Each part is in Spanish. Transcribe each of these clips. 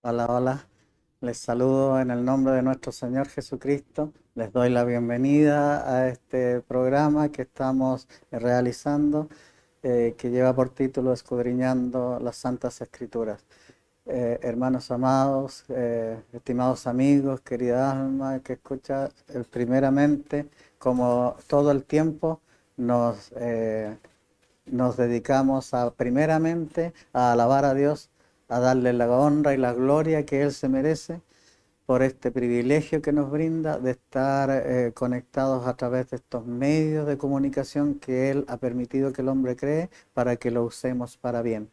Hola, hola. Les saludo en el nombre de nuestro Señor Jesucristo. Les doy la bienvenida a este programa que estamos realizando, que lleva por título Escudriñando las Santas Escrituras. Hermanos amados, estimados amigos, querida alma que escucha, primeramente, como todo el tiempo, nos dedicamos primeramente a alabar a Dios, a darle la honra y la gloria que Él se merece por este privilegio que nos brinda de estar conectados a través de estos medios de comunicación que Él ha permitido que el hombre cree para que lo usemos para bien.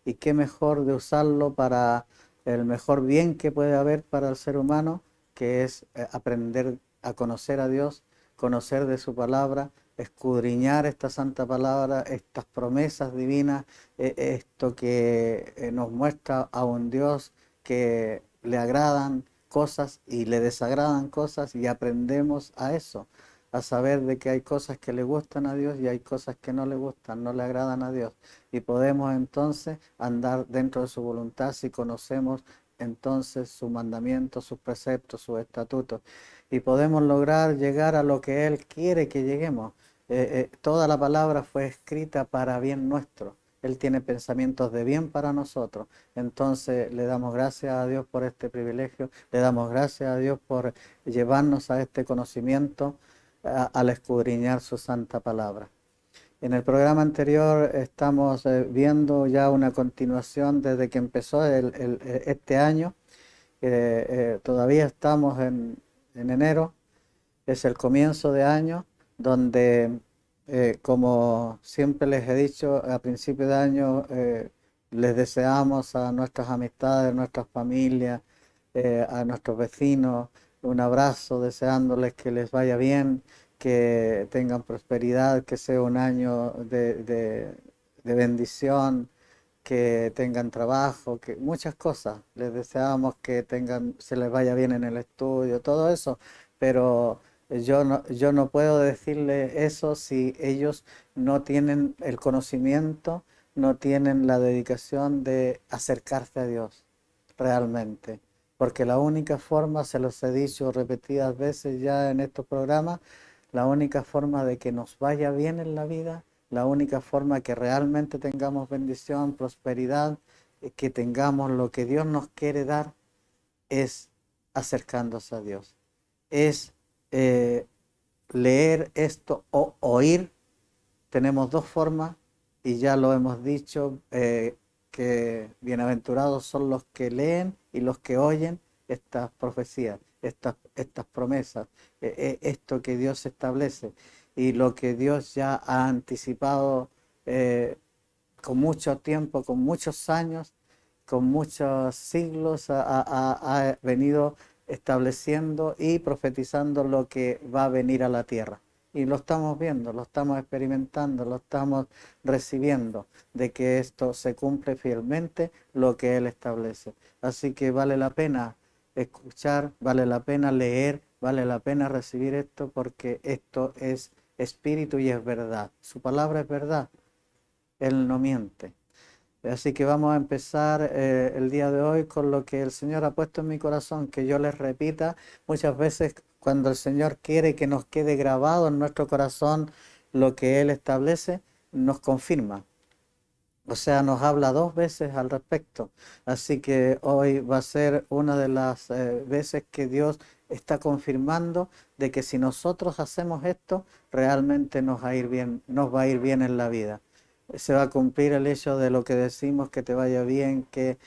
Y qué mejor de usarlo para el mejor bien que puede haber para el ser humano, que es aprender a conocer a Dios, conocer de su palabra, escudriñar esta santa palabra, estas promesas divinas, esto que nos muestra a un Dios que le agradan cosas y le desagradan cosas, y aprendemos a eso, a saber de que hay cosas que le gustan a Dios y hay cosas que no le gustan, no le agradan a Dios. Y podemos entonces andar dentro de su voluntad si conocemos entonces sus mandamientos, sus preceptos, sus estatutos. Y podemos lograr llegar a lo que Él quiere que lleguemos. Toda la palabra fue escrita para bien nuestro. Él tiene pensamientos de bien para nosotros. Entonces le damos gracias a Dios por este privilegio, le damos gracias a Dios por llevarnos a este conocimiento al escudriñar su santa palabra. En el programa anterior estamos viendo ya una continuación desde que empezó este año. Todavía estamos en enero, es el comienzo de año, donde, como siempre les he dicho, a principio de año les deseamos a nuestras amistades, a nuestras familias, a nuestros vecinos, un abrazo, deseándoles que les vaya bien, que tengan prosperidad, que sea un año de bendición, que tengan trabajo, que muchas cosas. Les deseamos que tengan, se les vaya bien en el estudio, todo eso, pero yo no puedo decirle eso si ellos no tienen el conocimiento, no tienen la dedicación de acercarse a Dios realmente. Porque la única forma, se los he dicho repetidas veces ya en estos programas, la única forma de que nos vaya bien en la vida, la única forma que realmente tengamos bendición, prosperidad, que tengamos lo que Dios nos quiere dar, es acercándose a Dios. Es eh, leer esto o oír. Tenemos dos formas y ya lo hemos dicho, que bienaventurados son los que leen y los que oyen estas profecías, estas promesas, esto que Dios establece y lo que Dios ya ha anticipado eh, con mucho tiempo, con muchos años, con muchos siglos, ha venido estableciendo y profetizando lo que va a venir a la tierra. Y lo estamos viendo, lo estamos experimentando, lo estamos recibiendo, de que esto se cumple fielmente lo que Él establece. Así que vale la pena escuchar, vale la pena leer, vale la pena recibir esto, porque esto es espíritu y es verdad. Su palabra es verdad, Él no miente. Así que vamos a empezar el día de hoy con lo que el Señor ha puesto en mi corazón, que yo les repita muchas veces cuando el Señor quiere que nos quede grabado en nuestro corazón lo que Él establece, nos confirma. O sea, nos habla dos veces al respecto. Así que hoy va a ser una de las veces que Dios está confirmando de que si nosotros hacemos esto, realmente nos va a ir bien, nos va a ir bien en la vida. Se va a cumplir el hecho de lo que decimos, que te vaya bien, que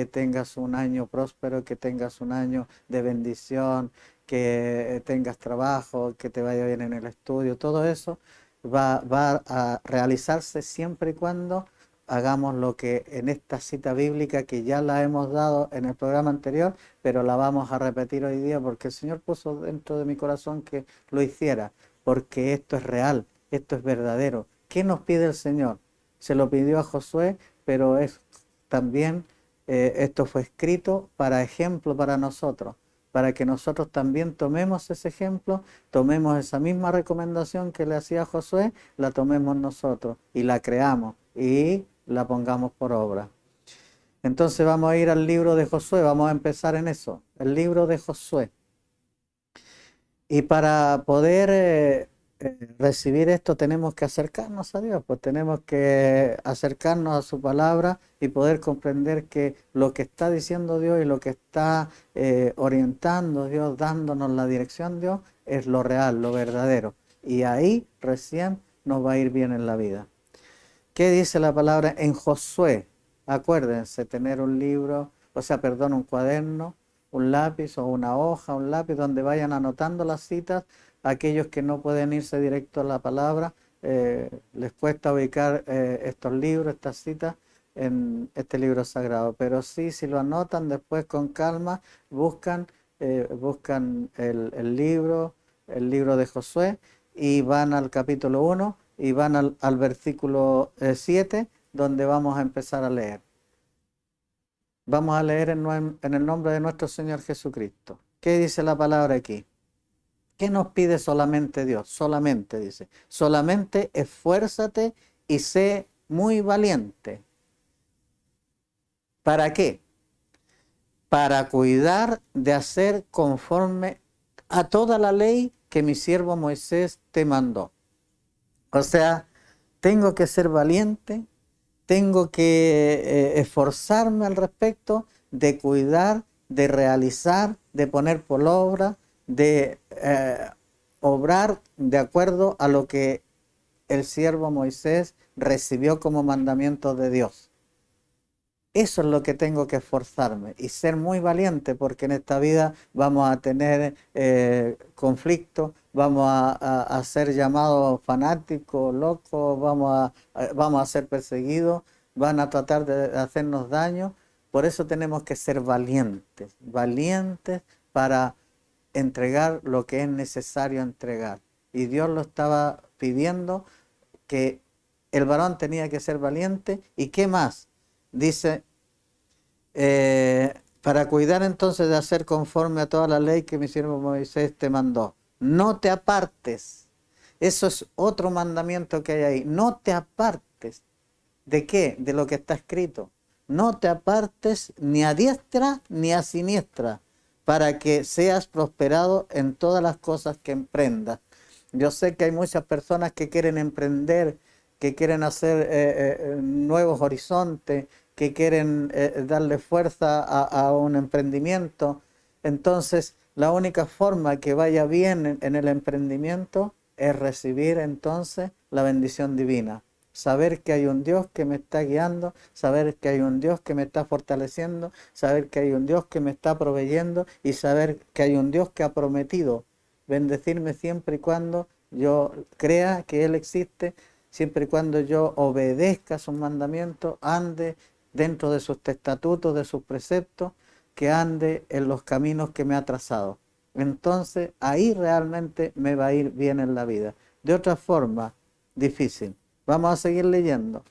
tengas un año próspero, que tengas un año de bendición, que tengas trabajo, que te vaya bien en el estudio. Todo eso va a realizarse siempre y cuando hagamos lo que en esta cita bíblica, que ya la hemos dado en el programa anterior, pero la vamos a repetir hoy día porque el Señor puso dentro de mi corazón que lo hiciera, porque esto es real, esto es verdadero. ¿Qué nos pide el Señor? Se lo pidió a Josué, pero es también, esto fue escrito para ejemplo para nosotros, para que nosotros también tomemos ese ejemplo, tomemos esa misma recomendación que le hacía Josué, la tomemos nosotros y la creamos y la pongamos por obra. Entonces vamos a ir al libro de Josué, vamos a empezar en eso, el libro de Josué. Y para poder recibir esto tenemos que acercarnos a Dios, pues tenemos que acercarnos a su palabra y poder comprender que lo que está diciendo Dios y lo que está orientando Dios, dándonos la dirección Dios, es lo real, lo verdadero. Y ahí recién nos va a ir bien en la vida. ¿Qué dice la palabra en Josué? Acuérdense, tener un libro, o sea, perdón, un cuaderno, un lápiz o una hoja, un lápiz donde vayan anotando las citas. Aquellos que no pueden irse directo a la palabra, les cuesta ubicar estos libros, estas citas en este libro sagrado. Pero sí, si lo anotan después con calma, buscan el libro de Josué y van al capítulo 1 y van al versículo 7, donde vamos a empezar a leer. Vamos a leer en el nombre de nuestro Señor Jesucristo. ¿Qué dice la palabra aquí? ¿Qué nos pide solamente Dios? Solamente dice, solamente esfuérzate y sé muy valiente. ¿Para qué? Para cuidar de hacer conforme a toda la ley que mi siervo Moisés te mandó. O sea, tengo que ser valiente, tengo que esforzarme al respecto de cuidar, de realizar, de poner por obra, de obrar de acuerdo a lo que el siervo Moisés recibió como mandamiento de Dios. Eso es lo que tengo que esforzarme y ser muy valiente, porque en esta vida vamos a tener conflictos, vamos a ser llamados fanáticos, locos, vamos a ser perseguidos, van a tratar de hacernos daño. Por eso tenemos que ser valientes, valientes para entregar lo que es necesario entregar. Y Dios lo estaba pidiendo, que el varón tenía que ser valiente. ¿Y qué más? Dice, para cuidar entonces de hacer conforme a toda la ley que mi siervo Moisés te mandó. No te apartes. Eso es otro mandamiento que hay ahí. No te apartes. ¿De qué? De lo que está escrito. No te apartes ni a diestra ni a siniestra, para que seas prosperado en todas las cosas que emprendas. Yo sé que hay muchas personas que quieren emprender, que quieren hacer nuevos horizontes, que quieren darle fuerza a un emprendimiento. Entonces, la única forma que vaya bien en el emprendimiento es recibir entonces la bendición divina. Saber que hay un Dios que me está guiando, saber que hay un Dios que me está fortaleciendo, saber que hay un Dios que me está proveyendo y saber que hay un Dios que ha prometido bendecirme siempre y cuando yo crea que Él existe, siempre y cuando yo obedezca sus mandamientos, ande dentro de sus estatutos, de sus preceptos, que ande en los caminos que me ha trazado. Entonces ahí realmente me va a ir bien en la vida. De otra forma, difícil. Vamos a seguir leyendo.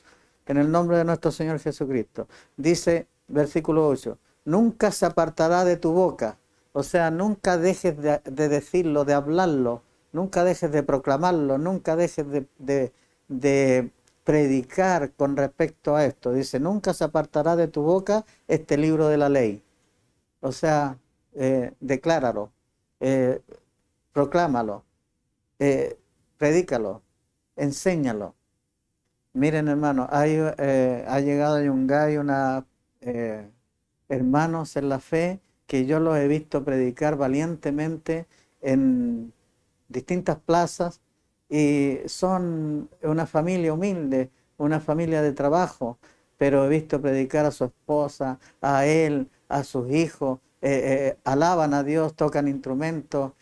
En el nombre de nuestro Señor Jesucristo. Dice, versículo 8, nunca se apartará de tu boca. O sea, nunca dejes de decirlo, de hablarlo, nunca dejes de proclamarlo, nunca dejes de predicar con respecto a esto. Dice, nunca se apartará de tu boca este libro de la ley. O sea, decláralo, eh, proclámalo, predícalo, enséñalo. Miren, hermano, ha llegado a Yungay una hermanos en la fe que yo los he visto predicar valientemente en distintas plazas y son una familia humilde, una familia de trabajo, pero he visto predicar a su esposa, a él, a sus hijos, alaban a Dios, tocan instrumentos,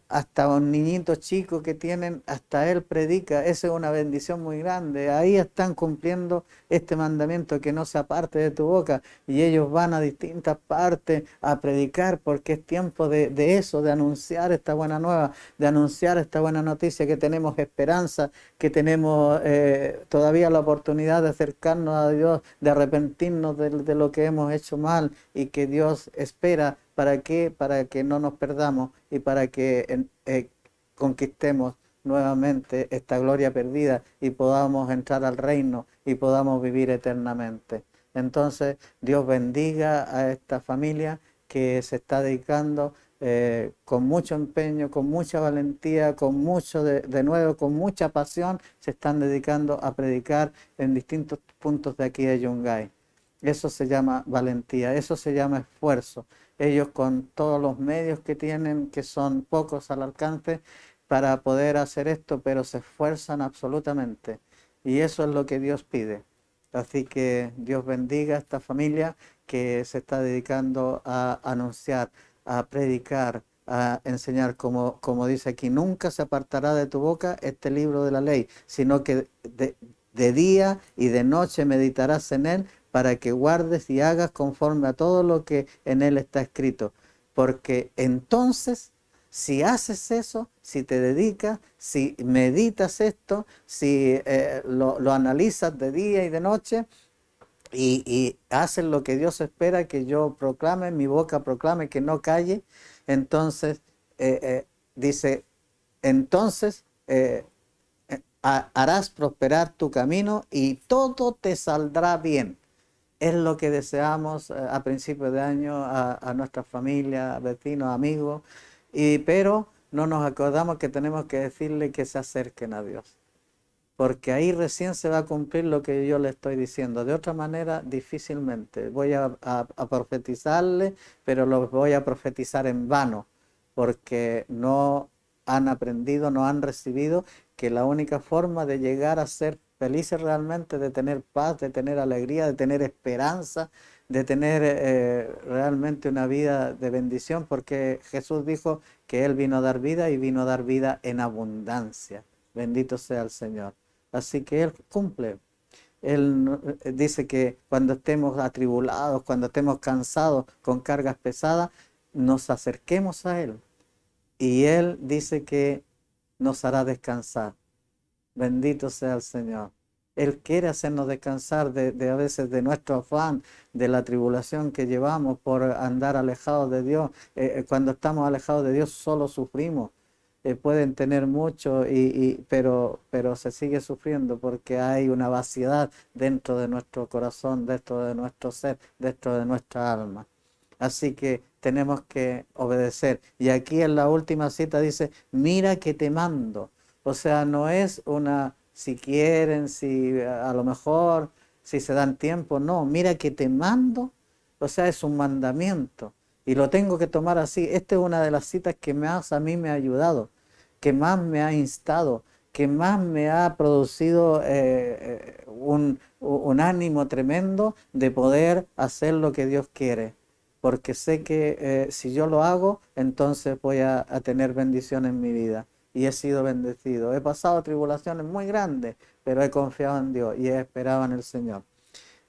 hasta un niñito chico que tienen, hasta él predica. Esa es una bendición muy grande. Ahí están cumpliendo este mandamiento, que no se aparte de tu boca, y ellos van a distintas partes a predicar, porque es tiempo de eso, de anunciar esta buena nueva, de anunciar esta buena noticia, que tenemos esperanza, que tenemos todavía la oportunidad de acercarnos a Dios, de arrepentirnos de lo que hemos hecho mal, y que Dios espera. ¿Para qué? Para que no nos perdamos y para que conquistemos nuevamente esta gloria perdida y podamos entrar al reino y podamos vivir eternamente. Entonces, Dios bendiga a esta familia que se está dedicando con mucho empeño, con mucha valentía, con mucho, de nuevo, con mucha pasión, se están dedicando a predicar en distintos puntos de aquí de Yungay. Eso se llama valentía, eso se llama esfuerzo. Ellos con todos los medios que tienen, que son pocos al alcance, para poder hacer esto, pero se esfuerzan absolutamente. Y eso es lo que Dios pide. Así que Dios bendiga a esta familia que se está dedicando a anunciar, a predicar, a enseñar, como dice aquí, nunca se apartará de tu boca este libro de la ley, sino que de día y de noche meditarás en él para que guardes y hagas conforme a todo lo que en él está escrito. Porque entonces, si haces eso, si te dedicas, si meditas esto, si lo analizas de día y de noche, y hacen lo que Dios espera que yo proclame, mi boca proclame, que no calle, entonces dice, entonces harás prosperar tu camino y todo te saldrá bien. Es lo que deseamos a principios de año a nuestra familia, vecinos, amigos, pero no nos acordamos que tenemos que decirle que se acerquen a Dios, porque ahí recién se va a cumplir lo que yo le estoy diciendo. De otra manera, difícilmente. Voy a profetizarle, pero lo voy a profetizar en vano, porque no han aprendido, no han recibido que la única forma de llegar a ser felices realmente, de tener paz, de tener alegría, de tener esperanza, de tener realmente una vida de bendición, porque Jesús dijo que Él vino a dar vida y vino a dar vida en abundancia. Bendito sea el Señor. Así que Él cumple. Él dice que cuando estemos atribulados, cuando estemos cansados con cargas pesadas, nos acerquemos a Él. Y Él dice que nos hará descansar. Bendito sea el Señor. Él quiere hacernos descansar de a veces de nuestro afán, de la tribulación que llevamos por andar alejados de Dios. Cuando estamos alejados de Dios solo sufrimos. Pueden tener mucho, pero se sigue sufriendo porque hay una vaciedad dentro de nuestro corazón, dentro de nuestro ser, dentro de nuestra alma. Así que tenemos que obedecer. Y aquí en la última cita dice, mira que te mando. O sea, no es una, si quieren, si a lo mejor, si se dan tiempo, no, mira que te mando. O sea, es un mandamiento. Y lo tengo que tomar así. Esta es una de las citas que más a mí me ha ayudado, que más me ha instado, que más me ha producido un ánimo tremendo de poder hacer lo que Dios quiere. Porque sé que si yo lo hago, entonces voy a tener bendición en mi vida. Y he sido bendecido. He pasado tribulaciones muy grandes, pero he confiado en Dios y he esperado en el Señor.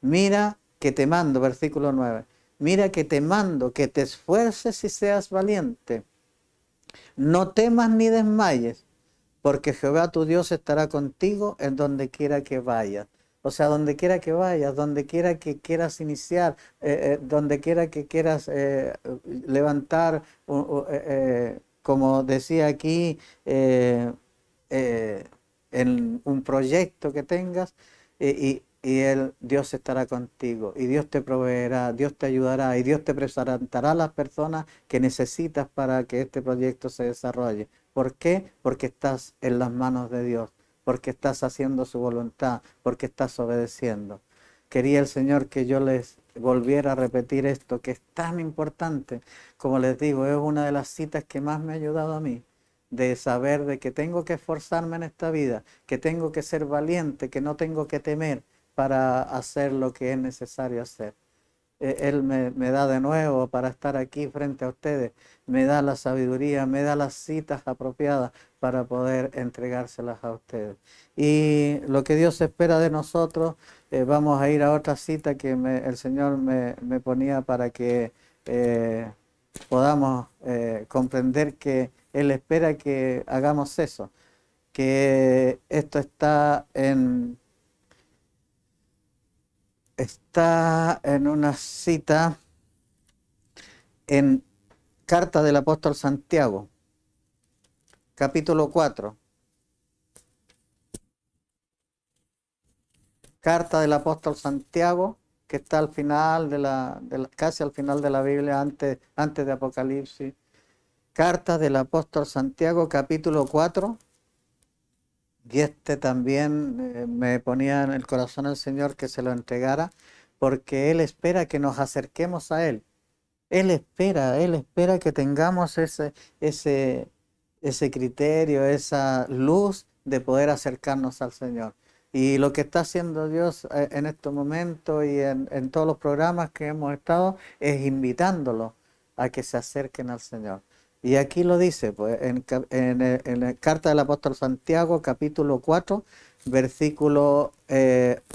Mira que te mando, versículo 9. Mira que te mando, que te esfuerces y seas valiente. No temas ni desmayes, porque Jehová tu Dios estará contigo en donde quiera que vayas. O sea, donde quiera que vayas, donde quiera que quieras iniciar, donde quiera que quieras levantar, como decía aquí, eh, en un proyecto que tengas, Dios estará contigo, y Dios te proveerá, Dios te ayudará, y Dios te presentará las personas que necesitas para que este proyecto se desarrolle. ¿Por qué? Porque estás en las manos de Dios, porque estás haciendo su voluntad, porque estás obedeciendo. Quería el Señor que yo les volviera a repetir esto, que es tan importante. Como les digo, es una de las citas que más me ha ayudado a mí, de saber de que tengo que esforzarme en esta vida, que tengo que ser valiente, que no tengo que temer para hacer lo que es necesario hacer. Él me da de nuevo para estar aquí frente a ustedes, me da la sabiduría, me da las citas apropiadas para poder entregárselas a ustedes. Y lo que Dios espera de nosotros, vamos a ir a otra cita que el Señor me ponía para que podamos comprender que Él espera que hagamos eso, que esto está en una cita en Carta del Apóstol Santiago, capítulo 4. Carta del Apóstol Santiago, que está al final casi al final de la Biblia, antes de Apocalipsis. Carta del apóstol Santiago, capítulo 4. Y este también me ponía en el corazón el Señor que se lo entregara, porque Él espera que nos acerquemos a Él. Él espera que tengamos ese criterio, esa luz de poder acercarnos al Señor. Y lo que está haciendo Dios en estos momentos y en todos los programas que hemos estado es invitándolos a que se acerquen al Señor. Y aquí lo dice, pues, en la carta del apóstol Santiago, capítulo 4, versículos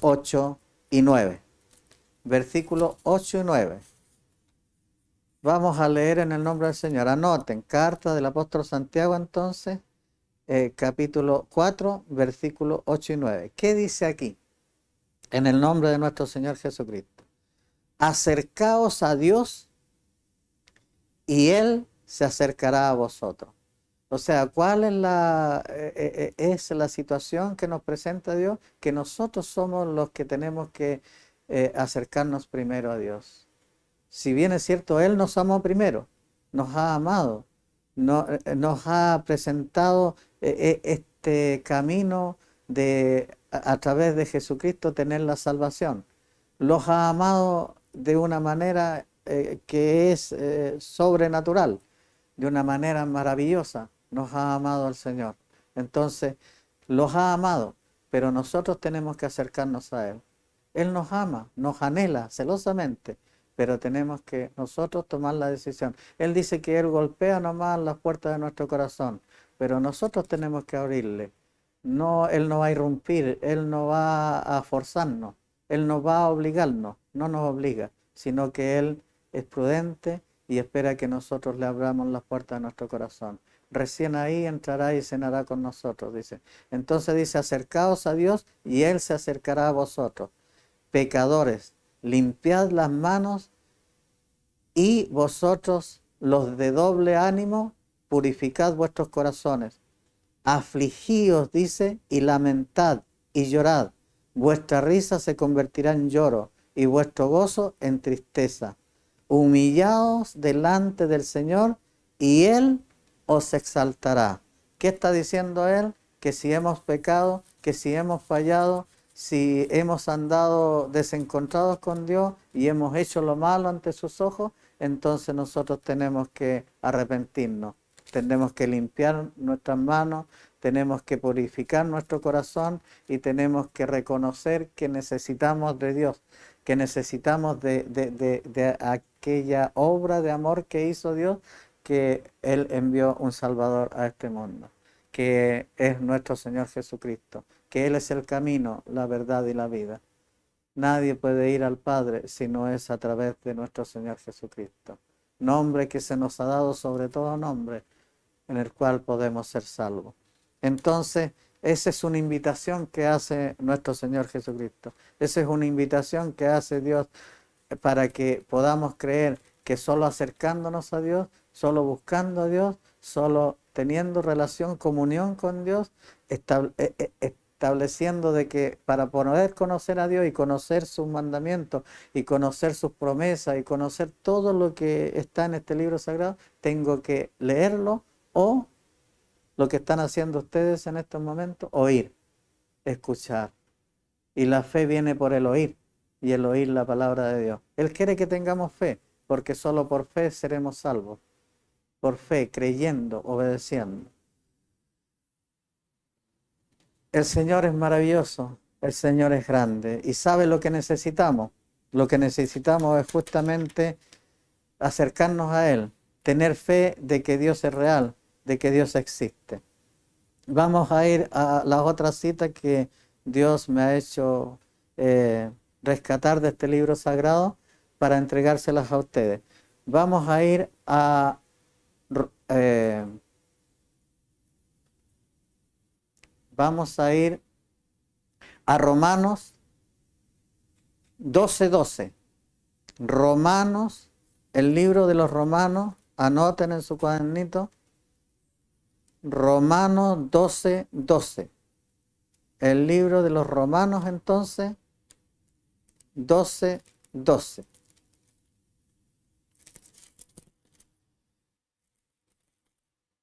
8 y 9. Versículos 8 y 9. Vamos a leer en el nombre del Señor. Anoten, carta del apóstol Santiago entonces, capítulo 4, versículos 8 y 9. ¿Qué dice aquí? En el nombre de nuestro Señor Jesucristo. Acercaos a Dios y Él se acercará a vosotros. O sea, ¿cuál es la situación que nos presenta Dios? Que nosotros somos los que tenemos que acercarnos primero a Dios. Si bien es cierto, Él nos amó primero, nos ha amado, nos ha presentado este camino de a través de Jesucristo tener la salvación. Los ha amado de una manera que es sobrenatural, de una manera maravillosa. Nos ha amado el Señor. Entonces, los ha amado, pero nosotros tenemos que acercarnos a Él. Él nos ama, nos anhela celosamente, pero tenemos que nosotros tomar la decisión. Él dice que Él golpea nomás las puertas de nuestro corazón, pero nosotros tenemos que abrirle. No, Él no va a irrumpir, Él no va a forzarnos, Él no va a obligarnos, no nos obliga, sino que Él es prudente y espera que nosotros le abramos las puertas de nuestro corazón. Recién ahí entrará y cenará con nosotros, dice. Entonces dice, acercaos a Dios y Él se acercará a vosotros. Pecadores, limpiad las manos y vosotros los de doble ánimo, purificad vuestros corazones. Afligíos, dice, y lamentad y llorad. Vuestra risa se convertirá en lloro y vuestro gozo en tristeza. Humillaos delante del Señor y Él os exaltará. ¿Qué está diciendo Él? Que si hemos pecado, que si hemos fallado, si hemos andado desencontrados con Dios y hemos hecho lo malo ante sus ojos, entonces nosotros tenemos que arrepentirnos, tenemos que limpiar nuestras manos, tenemos que purificar nuestro corazón y tenemos que reconocer que necesitamos de Dios, que necesitamos de aquella obra de amor que hizo Dios, que Él envió un Salvador a este mundo, que es nuestro Señor Jesucristo, que Él es el camino, la verdad y la vida. Nadie puede ir al Padre si no es a través de nuestro Señor Jesucristo. Nombre que se nos ha dado sobre todo nombre, en el cual podemos ser salvos. Entonces, esa es una invitación que hace nuestro Señor Jesucristo. Esa es una invitación que hace Dios para que podamos creer que solo acercándonos a Dios, solo buscando a Dios, solo teniendo relación, comunión con Dios, estableciendo de que para poder conocer a Dios y conocer sus mandamientos y conocer sus promesas y conocer todo lo que está en este libro sagrado, tengo que leerlo o lo que están haciendo ustedes en estos momentos, oír, escuchar. Y la fe viene por el oír y el oír la palabra de Dios. Él quiere que tengamos fe, porque solo por fe seremos salvos. Por fe, creyendo, obedeciendo. El Señor es maravilloso, el Señor es grande y sabe lo que necesitamos. Lo que necesitamos es justamente acercarnos a Él, tener fe de que Dios es real, de que Dios existe. Vamos a ir a las otras citas que Dios me ha hecho rescatar de este libro sagrado para entregárselas a ustedes. Vamos a ir a Romanos 12:12. Romanos, el libro de los Romanos, anoten en su cuadernito, Romanos 12:12. El libro de los Romanos entonces, 12:12. 12.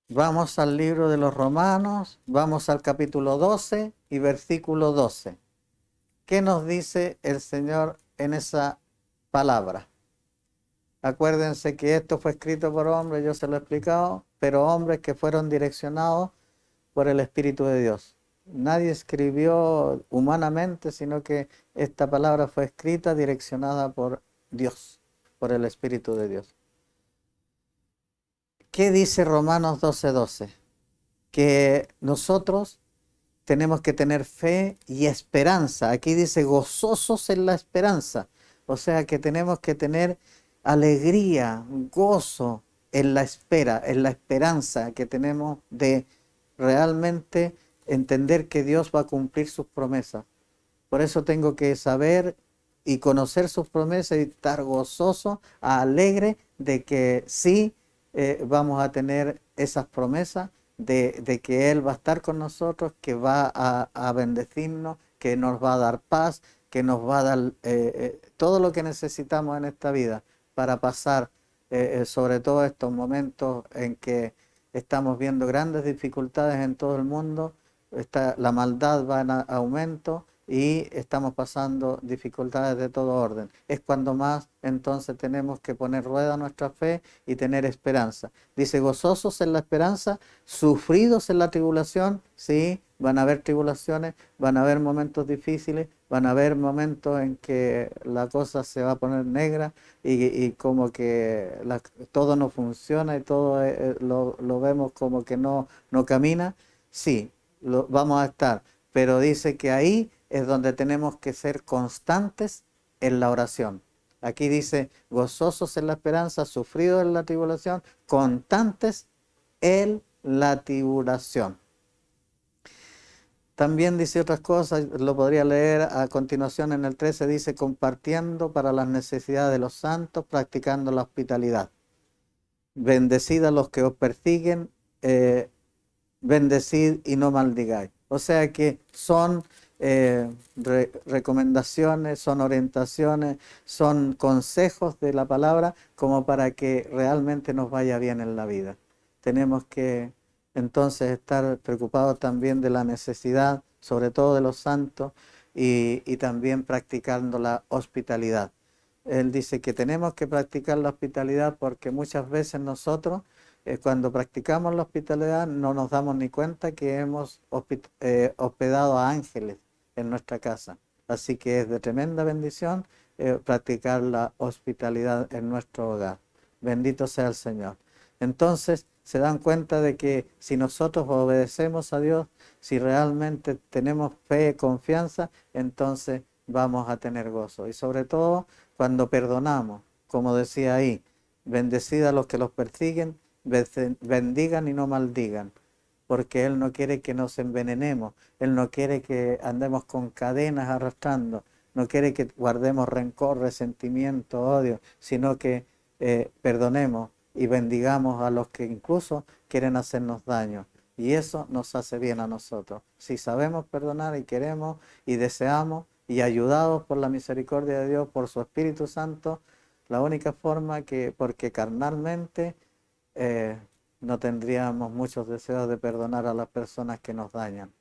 Vamos al libro de los Romanos, vamos al capítulo 12 y versículo 12. ¿Qué nos dice el Señor en esa palabra? Acuérdense que esto fue escrito por hombres, yo se lo he explicado, pero hombres que fueron direccionados por el Espíritu de Dios. Nadie escribió humanamente, sino que esta palabra fue escrita direccionada por Dios, por el Espíritu de Dios. ¿Qué dice Romanos 12:12? Que nosotros tenemos que tener fe y esperanza. Aquí dice gozosos en la esperanza. O sea que tenemos que tener alegría, gozo en la espera, en la esperanza que tenemos de realmente entender que Dios va a cumplir sus promesas. Por eso tengo que saber y conocer sus promesas y estar gozoso, alegre de que sí vamos a tener esas promesas, de que Él va a estar con nosotros, que va a bendecirnos, que nos va a dar paz, que nos va a dar todo lo que necesitamos en esta vida para pasar sobre todo estos momentos en que estamos viendo grandes dificultades en todo el mundo, la maldad va en aumento y estamos pasando dificultades de todo orden. Es cuando más entonces tenemos que poner rueda a nuestra fe y tener esperanza. Dice, gozosos en la esperanza, sufridos en la tribulación, sí, van a haber tribulaciones, van a haber momentos difíciles, van a haber momentos en que la cosa se va a poner negra y como que todo no funciona y todo lo vemos como que no camina. Sí, vamos a estar, pero dice que ahí es donde tenemos que ser constantes en la oración. Aquí dice, gozosos en la esperanza, sufridos en la tribulación, constantes en la tribulación. También dice otras cosas, lo podría leer a continuación en el 13, dice, compartiendo para las necesidades de los santos, practicando la hospitalidad. Bendecid a los que os persiguen, bendecid y no maldigáis. O sea que son recomendaciones, son orientaciones, son consejos de la palabra como para que realmente nos vaya bien en la vida. Tenemos que entonces estar preocupados también de la necesidad, sobre todo de los santos, y también practicando la hospitalidad. Él dice que tenemos que practicar la hospitalidad porque muchas veces nosotros cuando practicamos la hospitalidad no nos damos ni cuenta que hemos hospedado a ángeles en nuestra casa. Así que es de tremenda bendición practicar la hospitalidad en nuestro hogar. Bendito sea el Señor. Entonces se dan cuenta de que si nosotros obedecemos a Dios, si realmente tenemos fe y confianza, entonces vamos a tener gozo. Y sobre todo cuando perdonamos, como decía ahí, bendecid a los que los persiguen, bendigan y no maldigan, porque Él no quiere que nos envenenemos, Él no quiere que andemos con cadenas arrastrando, no quiere que guardemos rencor, resentimiento, odio, sino que perdonemos y bendigamos a los que incluso quieren hacernos daño. Y eso nos hace bien a nosotros. Si sabemos perdonar y queremos y deseamos y ayudados por la misericordia de Dios, por su Espíritu Santo, la única forma porque carnalmente no tendríamos muchos deseos de perdonar a las personas que nos dañan.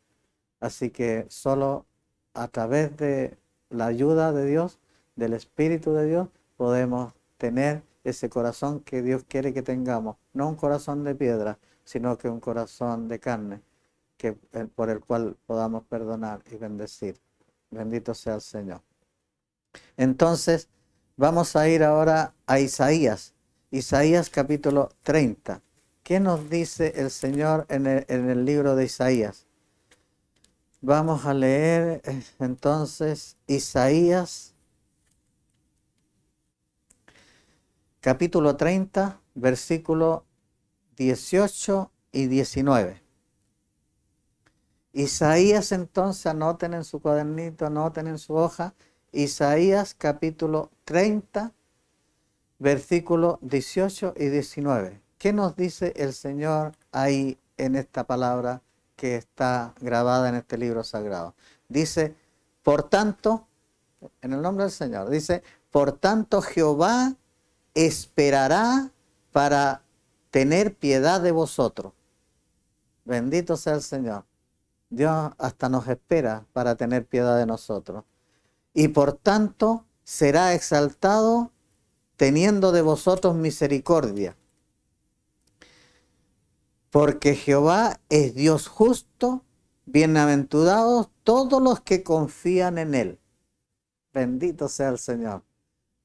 Así que solo a través de la ayuda de Dios, del Espíritu de Dios, podemos tener ese corazón que Dios quiere que tengamos. No un corazón de piedra, sino que un corazón de carne, por el cual podamos perdonar y bendecir. Bendito sea el Señor. Entonces, vamos a ir ahora a Isaías. Isaías capítulo 30. ¿Qué nos dice el Señor en el libro de Isaías? Vamos a leer entonces Isaías capítulo 30, versículo 18 y 19. Isaías entonces, anoten en su cuadernito, anoten en su hoja, Isaías capítulo 30, versículo 18 y 19. ¿Qué nos dice el Señor ahí en esta palabra que está grabada en este libro sagrado? Dice, por tanto, en el nombre del Señor, dice, Por tanto, Jehová esperará para tener piedad de vosotros. Bendito sea el Señor. Dios hasta nos espera para tener piedad de nosotros. Y por tanto, será exaltado teniendo de vosotros misericordia. Porque Jehová es Dios justo, bienaventurados todos los que confían en Él. Bendito sea el Señor.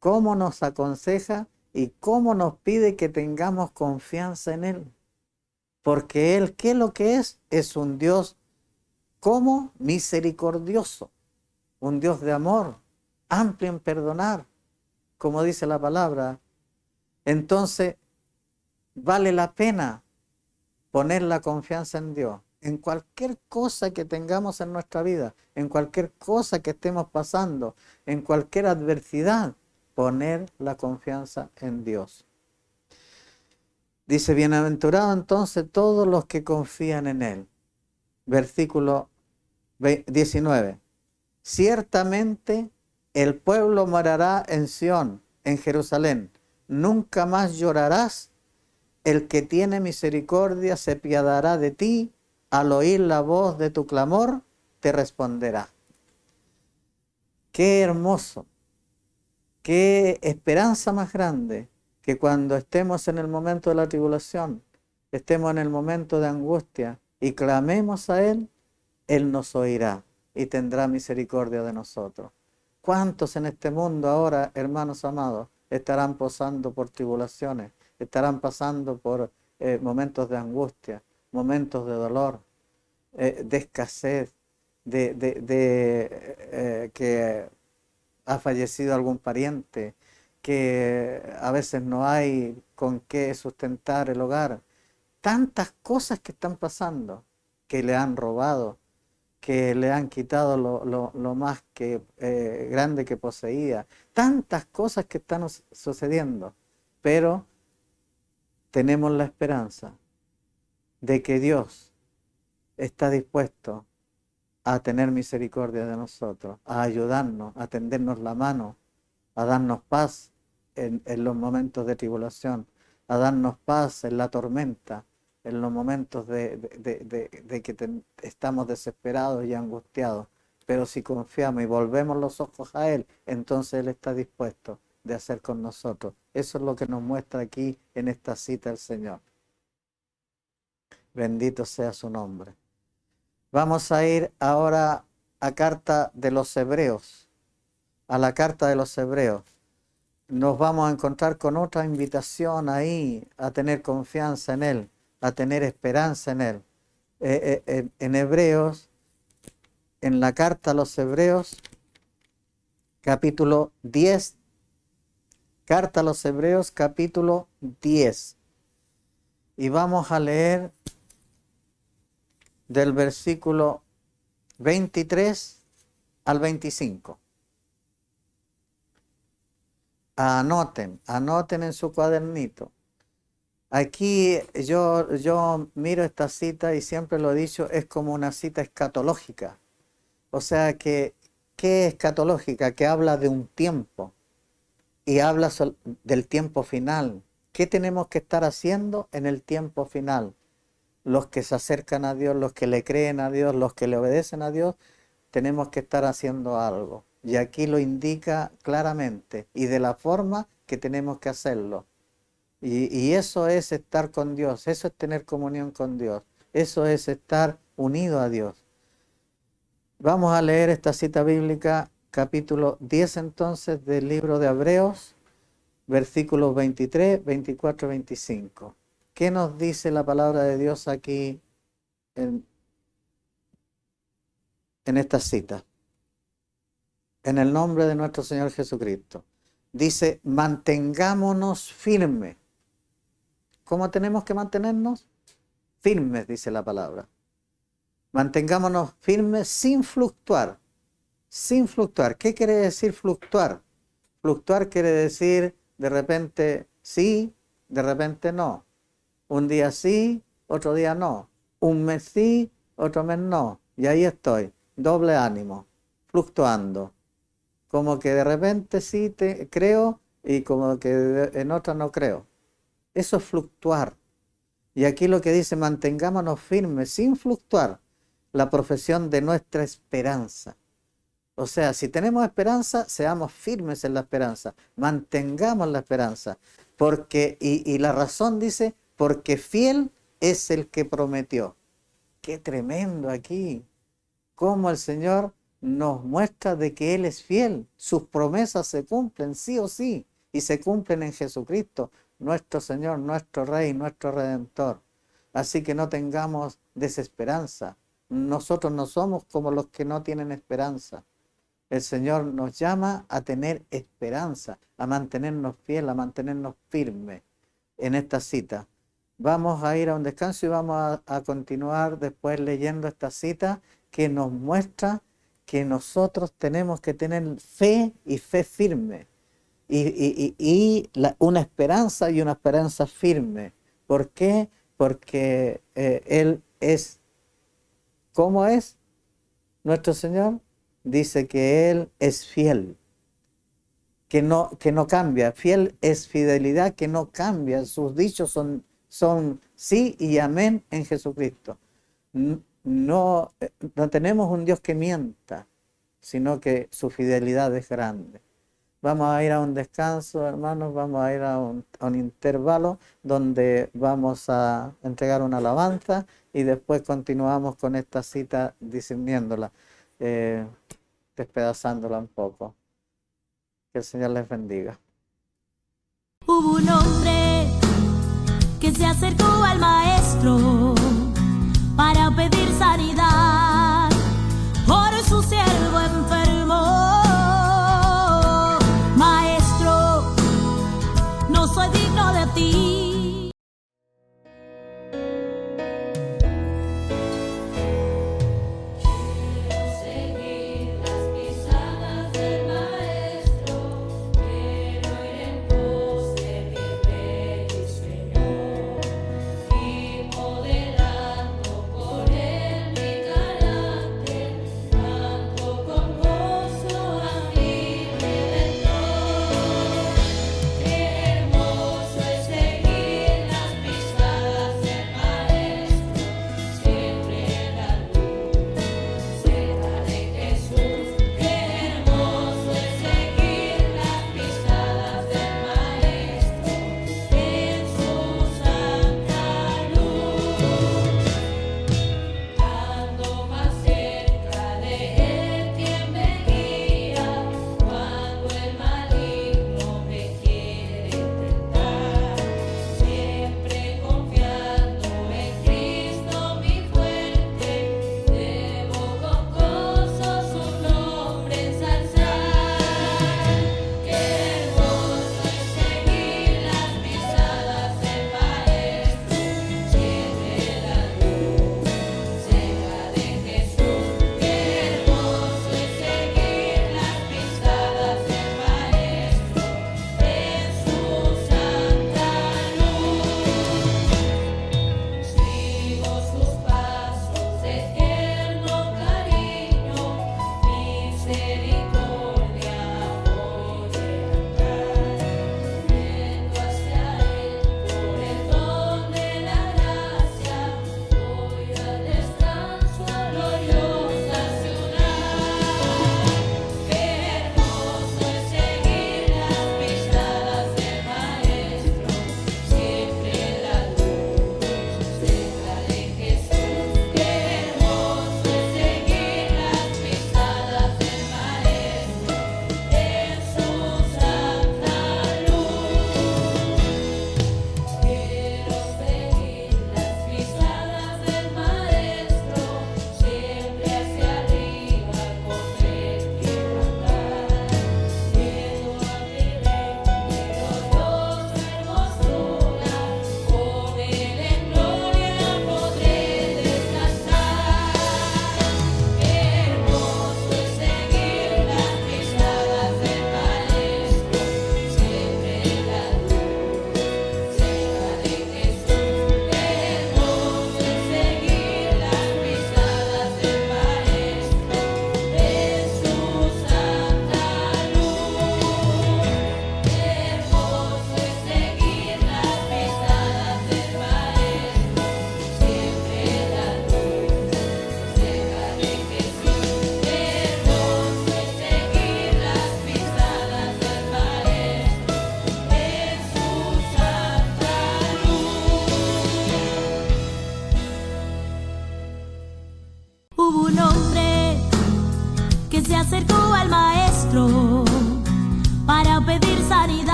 Cómo nos aconseja y cómo nos pide que tengamos confianza en Él. Porque Él, ¿qué es lo que es? Es un Dios como misericordioso, un Dios de amor, amplio en perdonar, como dice la palabra. Entonces, vale la pena poner la confianza en Dios, en cualquier cosa que tengamos en nuestra vida, en cualquier cosa que estemos pasando, en cualquier adversidad, poner la confianza en Dios. Dice, bienaventurado entonces todos los que confían en Él. Versículo 19. Ciertamente el pueblo morará en Sión, en Jerusalén. Nunca más llorarás. El que tiene misericordia se piadará de ti, al oír la voz de tu clamor, te responderá. Qué hermoso, qué esperanza más grande que cuando estemos en el momento de la tribulación, estemos en el momento de angustia y clamemos a Él, Él nos oirá y tendrá misericordia de nosotros. ¿Cuántos en este mundo ahora, hermanos amados, estarán pasando por tribulaciones? Estarán pasando por momentos de angustia, momentos de dolor, de escasez, que ha fallecido algún pariente, que a veces no hay con qué sustentar el hogar. Tantas cosas que están pasando, que le han robado, que le han quitado lo más grande que poseía. Tantas cosas que están sucediendo, pero tenemos la esperanza de que Dios está dispuesto a tener misericordia de nosotros, a ayudarnos, a tendernos la mano, a darnos paz en los momentos de tribulación, a darnos paz en la tormenta, en los momentos de que estamos desesperados y angustiados. Pero si confiamos y volvemos los ojos a Él, entonces Él está dispuesto de hacer con nosotros. Eso es lo que nos muestra aquí en esta cita el Señor. Bendito sea su nombre. Vamos a ir ahora a carta de los Hebreos, a la carta de los Hebreos. Nos vamos a encontrar con otra invitación ahí a tener confianza en Él, a tener esperanza en Él. En Hebreos, en la carta a los Hebreos, capítulo 10, carta a los Hebreos, capítulo 10. Y vamos a leer del versículo 23 al 25. Anoten en su cuadernito. Aquí yo miro esta cita y siempre lo he dicho, es como una cita escatológica. O sea, ¿qué es escatológica? Que habla de un tiempo y habla del tiempo final. ¿Qué tenemos que estar haciendo en el tiempo final? Los que se acercan a Dios, los que le creen a Dios, los que le obedecen a Dios, tenemos que estar haciendo algo. Y aquí lo indica claramente y de la forma que tenemos que hacerlo. Y eso es estar con Dios, eso es tener comunión con Dios, eso es estar unido a Dios. Vamos a leer esta cita bíblica, capítulo 10 entonces del libro de Hebreos, versículos 23, 24, 25. ¿Qué nos dice la palabra de Dios aquí en esta cita? En el nombre de nuestro Señor Jesucristo. Dice, mantengámonos firmes. ¿Cómo tenemos que mantenernos? Firmes, dice la palabra. Mantengámonos firmes sin fluctuar. Sin fluctuar. ¿Qué quiere decir fluctuar? Fluctuar quiere decir de repente sí, de repente no. Un día sí, otro día no. Un mes sí, otro mes no. Y ahí estoy, doble ánimo, fluctuando. como que de repente sí te creo y como que en otra no creo. Eso es fluctuar. Y aquí lo que dice, mantengámonos firmes, sin fluctuar, la profesión de nuestra esperanza. O sea, si tenemos esperanza, seamos firmes en la esperanza, mantengamos la esperanza. Porque, y la razón dice, porque fiel es el que prometió. Qué tremendo aquí. Cómo el Señor nos muestra de que Él es fiel. Sus promesas se cumplen sí o sí, y se cumplen en Jesucristo, nuestro Señor, nuestro Rey, nuestro Redentor. Así que no tengamos desesperanza. Nosotros no somos como los que no tienen esperanza. El Señor nos llama a tener esperanza, a mantenernos fieles, a mantenernos firmes en esta cita. Vamos a ir a un descanso y vamos a continuar después leyendo esta cita que nos muestra que nosotros tenemos que tener fe y fe firme. Una esperanza y una esperanza firme. ¿Por qué? Porque Él es, ¿cómo es nuestro Señor? Dice que Él es fiel, que no cambia. Fiel es fidelidad que no cambia. Sus dichos son sí y amén en Jesucristo. No tenemos un Dios que mienta, sino que su fidelidad es grande. Vamos a ir a un descanso, hermanos, vamos a ir a un intervalo donde vamos a entregar una alabanza y después continuamos con esta cita discerniéndola, despedazándola un poco. Que el Señor les bendiga. Hubo un hombre que se acercó al maestro para pedir sanidad por su siervo enfermo. Maestro, no soy digno de ti. Quiero seguir las pisadas del Maestro, quiero ir en pos de mi Rey y Señor y poder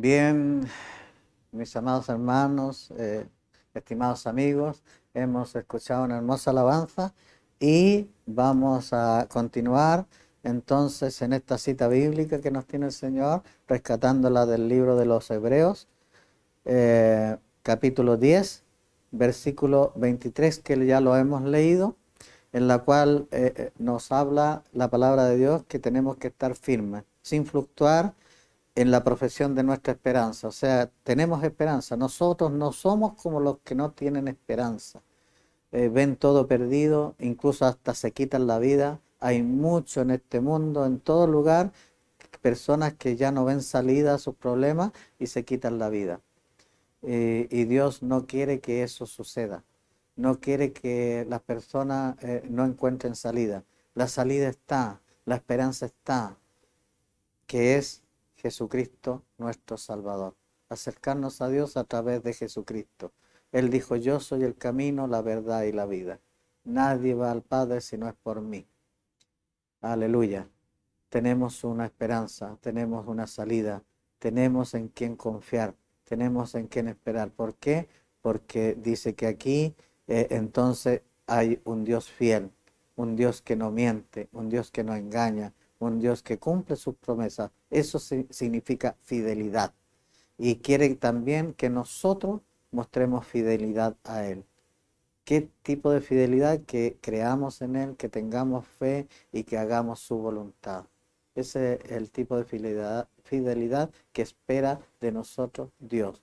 Bien, mis amados hermanos, estimados amigos, hemos escuchado una hermosa alabanza y vamos a continuar entonces en esta cita bíblica que nos tiene el Señor, rescatándola del libro de los Hebreos, capítulo 10, versículo 23, que ya lo hemos leído, en la cual nos habla la palabra de Dios que tenemos que estar firmes, sin fluctuar en la profesión de nuestra esperanza. O sea, tenemos esperanza. Nosotros no somos como los que no tienen esperanza. Ven todo perdido, incluso hasta se quitan la vida. Hay mucho en este mundo, en todo lugar, personas que ya no ven salida a sus problemas y se quitan la vida. Y Dios no quiere que eso suceda. No quiere que las personas no encuentren salida. La salida está, la esperanza está, que es Jesucristo nuestro Salvador. Acercarnos a Dios a través de Jesucristo. Él dijo, yo soy el camino, la verdad y la vida. Nadie va al Padre si no es por mí. Aleluya. Tenemos una esperanza, tenemos una salida, tenemos en quién confiar, tenemos en quién esperar. ¿Por qué? Porque dice que aquí entonces hay un Dios fiel, un Dios que no miente, un Dios que no engaña, un Dios que cumple sus promesas. Eso significa fidelidad. Y quiere también que nosotros mostremos fidelidad a Él. ¿Qué tipo de fidelidad? Que creamos en Él, que tengamos fe y que hagamos su voluntad. Ese es el tipo de fidelidad que espera de nosotros Dios.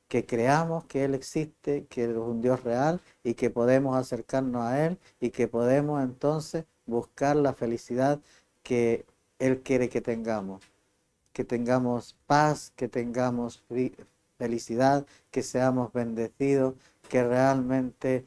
Que creamos que Él existe, que es un Dios real y que podemos acercarnos a Él y que podemos entonces buscar la felicidad que Él quiere que tengamos paz, que tengamos felicidad, que seamos bendecidos, que realmente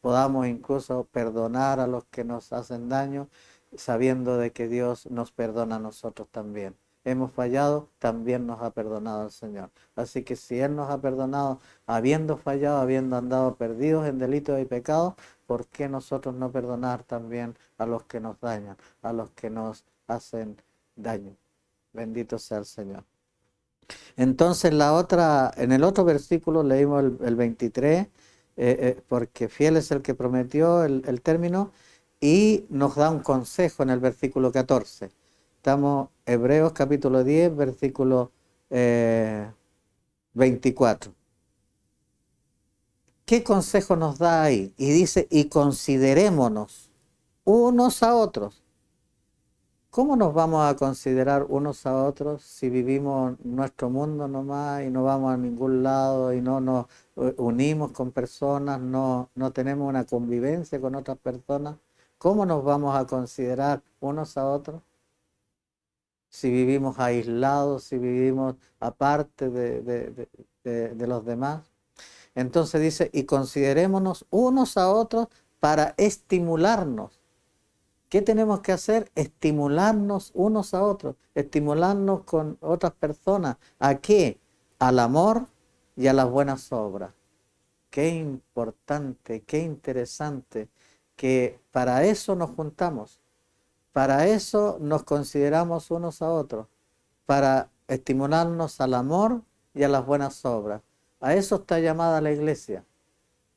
podamos incluso perdonar a los que nos hacen daño, sabiendo de que Dios nos perdona a nosotros también. Hemos fallado, también nos ha perdonado el Señor. Así que si Él nos ha perdonado, habiendo fallado, habiendo andado perdidos en delitos y pecados, ¿por qué nosotros no perdonar también a los que nos dañan, a los que nos hacen daño? Bendito sea el Señor. Entonces en el otro versículo leímos el 23, porque fiel es el que prometió el término, y nos da un consejo en el versículo 14. Estamos Hebreos capítulo 10, versículo 24. ¿Qué consejo nos da ahí? Y dice, y considerémonos unos a otros. ¿Cómo nos vamos a considerar unos a otros si vivimos nuestro mundo nomás y no vamos a ningún lado y no nos unimos con personas, no tenemos una convivencia con otras personas? ¿Cómo nos vamos a considerar unos a otros si vivimos aislados, si vivimos aparte de los demás? Entonces dice, y considerémonos unos a otros para estimularnos. ¿Qué tenemos que hacer? Estimularnos unos a otros, estimularnos con otras personas. ¿A qué? Al amor y a las buenas obras. Qué importante, qué interesante, que para eso nos juntamos, para eso nos consideramos unos a otros, para estimularnos al amor y a las buenas obras. A eso está llamada la iglesia.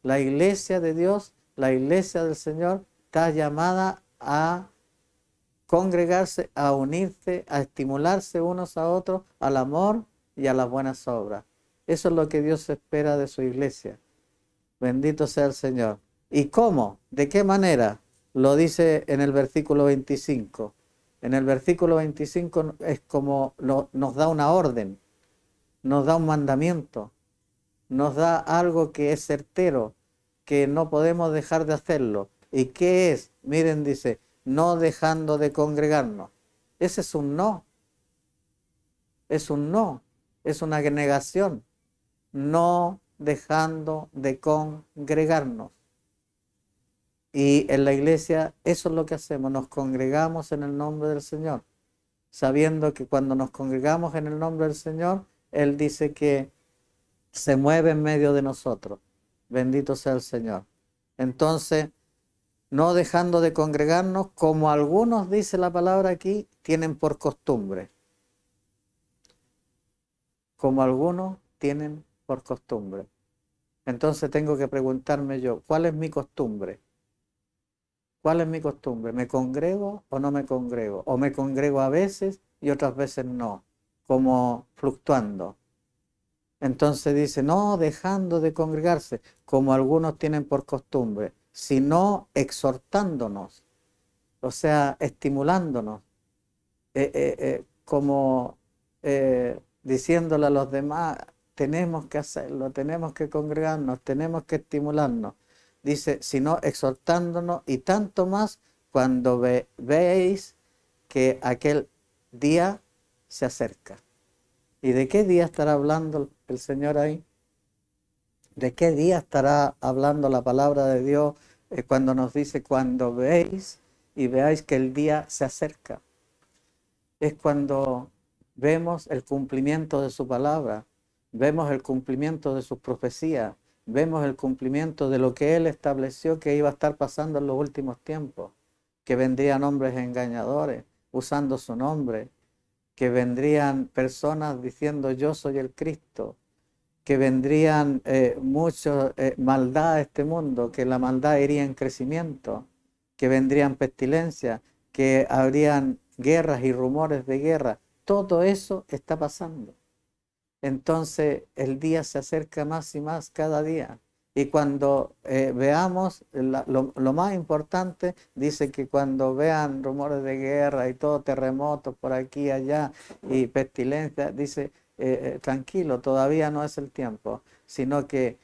La iglesia de Dios, la iglesia del Señor, está llamada a congregarse, a unirse, a estimularse unos a otros al amor y a las buenas obras. Eso es lo que Dios espera de su iglesia. Bendito sea el Señor. ¿Y cómo? ¿De qué manera? Lo dice en el versículo 25. En el versículo 25 es como nos da una orden, nos da un mandamiento, nos da algo que es certero, que no podemos dejar de hacerlo. ¿Y qué es? Miren, dice, no dejando de congregarnos. Ese es un no. Es un no. Es una negación. No dejando de congregarnos. Y en la iglesia eso es lo que hacemos. Nos congregamos en el nombre del Señor. Sabiendo que cuando nos congregamos en el nombre del Señor, Él dice que se mueve en medio de nosotros. Bendito sea el Señor. Entonces, no dejando de congregarnos, como algunos, dice la palabra aquí, tienen por costumbre. como algunos tienen por costumbre. Entonces tengo que preguntarme yo, ¿cuál es mi costumbre? ¿Cuál es mi costumbre? ¿Me congrego o no me congrego? ¿O me congrego a veces y otras veces no? Como fluctuando. Entonces dice, no dejando de congregarse, como algunos tienen por costumbre, sino exhortándonos, o sea, estimulándonos, como diciéndole a los demás, tenemos que hacerlo, tenemos que congregarnos, tenemos que estimularnos. Dice, sino exhortándonos y tanto más cuando veis que aquel día se acerca. ¿Y de qué día estará hablando el Señor ahí? ¿De qué día estará hablando la palabra de Dios cuando nos dice, cuando veis y veáis que el día se acerca? Es cuando vemos el cumplimiento de su palabra, vemos el cumplimiento de sus profecías, vemos el cumplimiento de lo que Él estableció que iba a estar pasando en los últimos tiempos, que vendrían hombres engañadores usando su nombre, que vendrían personas diciendo yo soy el Cristo, que vendrían mucha maldad a este mundo, que la maldad iría en crecimiento, que vendrían pestilencias, que habrían guerras y rumores de guerra. Todo eso está pasando. Entonces el día se acerca más y más cada día. Y cuando veamos, lo más importante, dice que cuando vean rumores de guerra y todo, terremotos por aquí y allá y pestilencia, dice, tranquilo, todavía no es el tiempo, sino que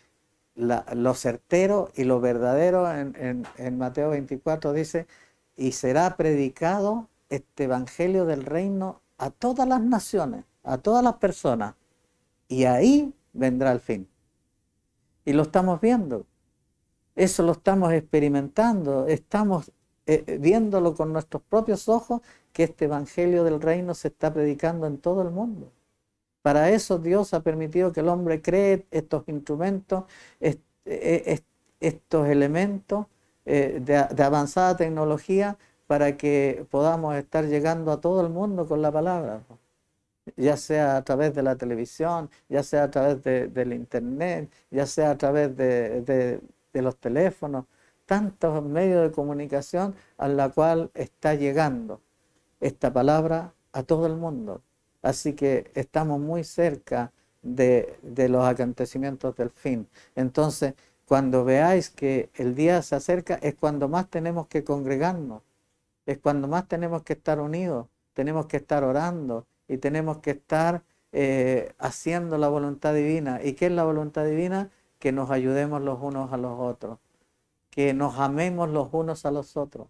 lo certero y lo verdadero en Mateo 24 dice, y será predicado este evangelio del reino a todas las naciones, a todas las personas, y ahí vendrá el fin. Y lo estamos viendo, eso lo estamos experimentando, estamos viéndolo con nuestros propios ojos, que este evangelio del reino se está predicando en todo el mundo. Para eso Dios ha permitido que el hombre cree estos instrumentos, estos elementos de avanzada tecnología, para que podamos estar llegando a todo el mundo con la palabra, ya sea a través de la televisión, ya sea a través del internet, ya sea a través de los teléfonos, tantos medios de comunicación a la cual está llegando esta palabra a todo el mundo. Así que estamos muy cerca de los acontecimientos del fin. Entonces, cuando veáis que el día se acerca, es cuando más tenemos que congregarnos, es cuando más tenemos que estar unidos, tenemos que estar orando y tenemos que estar haciendo la voluntad divina. ¿Y qué es la voluntad divina? Que nos ayudemos los unos a los otros, que nos amemos los unos a los otros,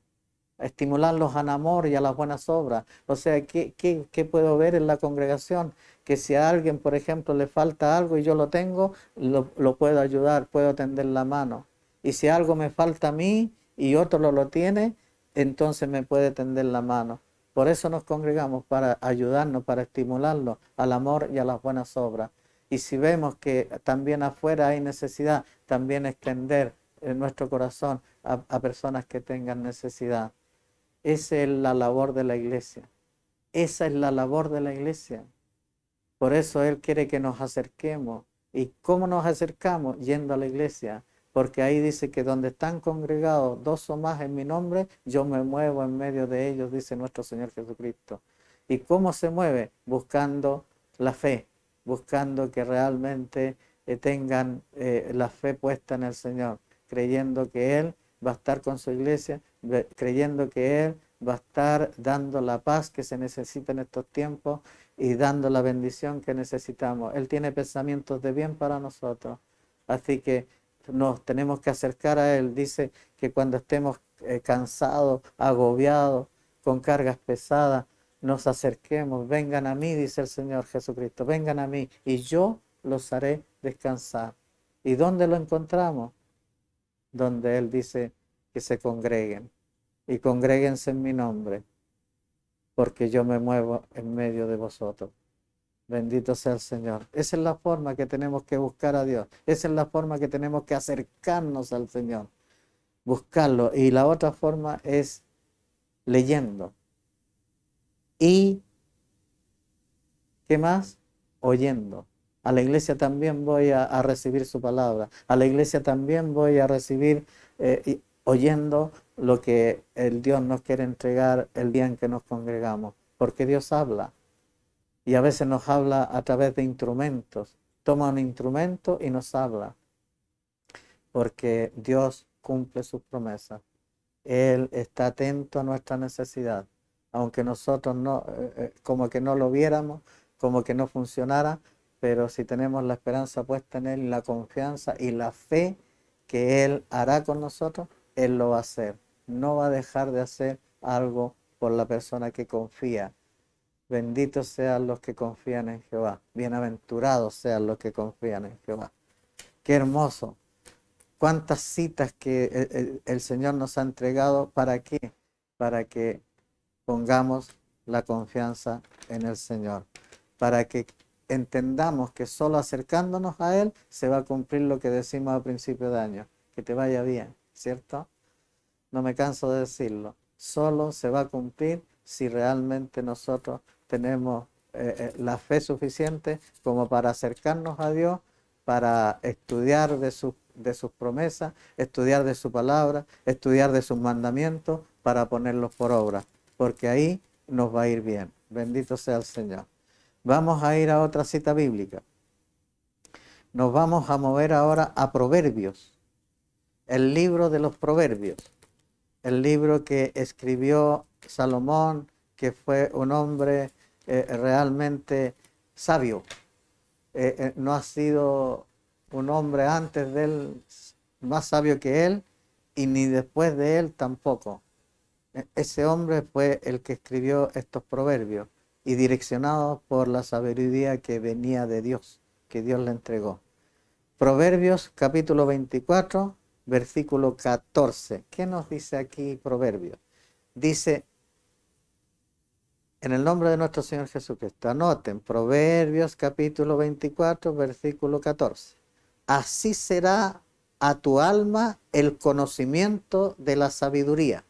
a estimularlos al amor y a las buenas obras. O sea, ¿qué puedo ver en la congregación? Que si a alguien, por ejemplo, le falta algo y yo lo tengo, lo puedo ayudar, puedo tender la mano. Y si algo me falta a mí y otro lo tiene, entonces me puede tender la mano. Por eso nos congregamos, para ayudarnos, para estimularlos al amor y a las buenas obras. Y si vemos que también afuera hay necesidad, también extender en nuestro corazón a personas que tengan necesidad. Esa es la labor de la iglesia. Esa es la labor de la iglesia. Por eso Él quiere que nos acerquemos. ¿Y cómo nos acercamos? Yendo a la iglesia. Porque ahí dice que donde están congregados 2 o más en mi nombre, yo me muevo en medio de ellos, dice nuestro Señor Jesucristo. ¿Y cómo se mueve? Buscando la fe, buscando que realmente tengan la fe puesta en el Señor, creyendo que Él va a estar con su iglesia, creyendo que Él va a estar dando la paz que se necesita en estos tiempos y dando la bendición que necesitamos. Él tiene pensamientos de bien para nosotros. Así que nos tenemos que acercar a Él. Dice que cuando estemos cansados, agobiados, con cargas pesadas, nos acerquemos. Vengan a mí, dice el Señor Jesucristo, vengan a mí y yo los haré descansar. ¿Y dónde lo encontramos? Donde Él dice que se congreguen. Y congréguense en mi nombre, porque yo me muevo en medio de vosotros. Bendito sea el Señor. Esa es la forma que tenemos que buscar a Dios. Esa es la forma que tenemos que acercarnos al Señor. Buscarlo. Y la otra forma es leyendo. Y, ¿qué más? Oyendo. A la iglesia también voy a recibir su palabra. A la iglesia también voy a recibir oyendo lo que el Dios nos quiere entregar el día en que nos congregamos. Porque Dios habla. Y a veces nos habla a través de instrumentos. Toma un instrumento y nos habla. Porque Dios cumple sus promesas. Él está atento a nuestra necesidad. Aunque nosotros no, como que no lo viéramos, como que no funcionara, pero si tenemos la esperanza puesta en Él, y la confianza y la fe que Él hará con nosotros, Él lo va a hacer. No va a dejar de hacer algo por la persona que confía. Benditos sean los que confían en Jehová. Bienaventurados sean los que confían en Jehová. Qué hermoso. Cuántas citas que el Señor nos ha entregado. ¿Para qué? Para que pongamos la confianza en el Señor. Para que entendamos que solo acercándonos a Él se va a cumplir lo que decimos a principio de año. Que te vaya bien, ¿cierto? No me canso de decirlo. Solo se va a cumplir si realmente nosotros tenemos la fe suficiente como para acercarnos a Dios, para estudiar de sus promesas, estudiar de su palabra, estudiar de sus mandamientos, para ponerlos por obra, porque ahí nos va a ir bien. Bendito sea el Señor. Vamos a ir a otra cita bíblica. Nos vamos a mover ahora a Proverbios, el libro de los Proverbios, el libro que escribió Salomón, que fue un hombre realmente sabio. No ha sido un hombre antes de él más sabio que él, y ni después de él tampoco. Ese hombre fue el que escribió estos proverbios, y direccionado por la sabiduría que venía de Dios, que Dios le entregó. Proverbios capítulo 24, versículo 14. ¿Qué nos dice aquí Proverbios? Dice, en el nombre de nuestro Señor Jesucristo, anoten, Proverbios capítulo 24, versículo 14. Así será a tu alma el conocimiento de la sabiduría.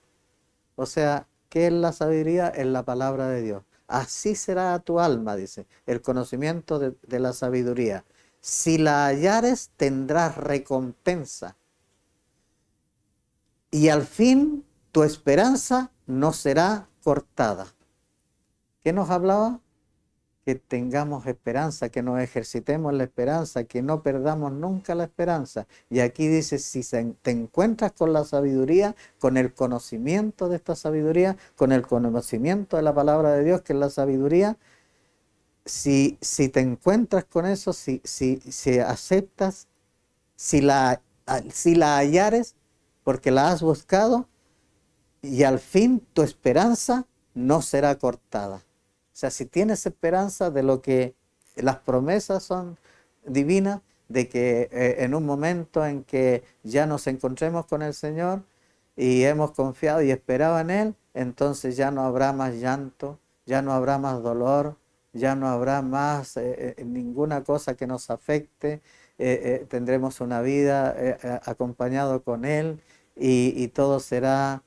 O sea, ¿qué es la sabiduría? Es la palabra de Dios. Así será a tu alma, dice, el conocimiento de la sabiduría. Si la hallares, tendrás recompensa. Y al fin tu esperanza no será cortada. ¿Qué nos hablaba? Que tengamos esperanza, que nos ejercitemos la esperanza, que no perdamos nunca la esperanza. Y aquí dice, si te encuentras con la sabiduría, con el conocimiento de esta sabiduría, con el conocimiento de la palabra de Dios, que es la sabiduría, si te encuentras con eso, si aceptas, si la hallares, porque la has buscado, y al fin tu esperanza no será cortada. O sea, si tienes esperanza de lo que las promesas son divinas, de que en un momento en que ya nos encontremos con el Señor y hemos confiado y esperado en Él, entonces ya no habrá más llanto, ya no habrá más dolor, ya no habrá más ninguna cosa que nos afecte, tendremos una vida acompañado con Él, y todo será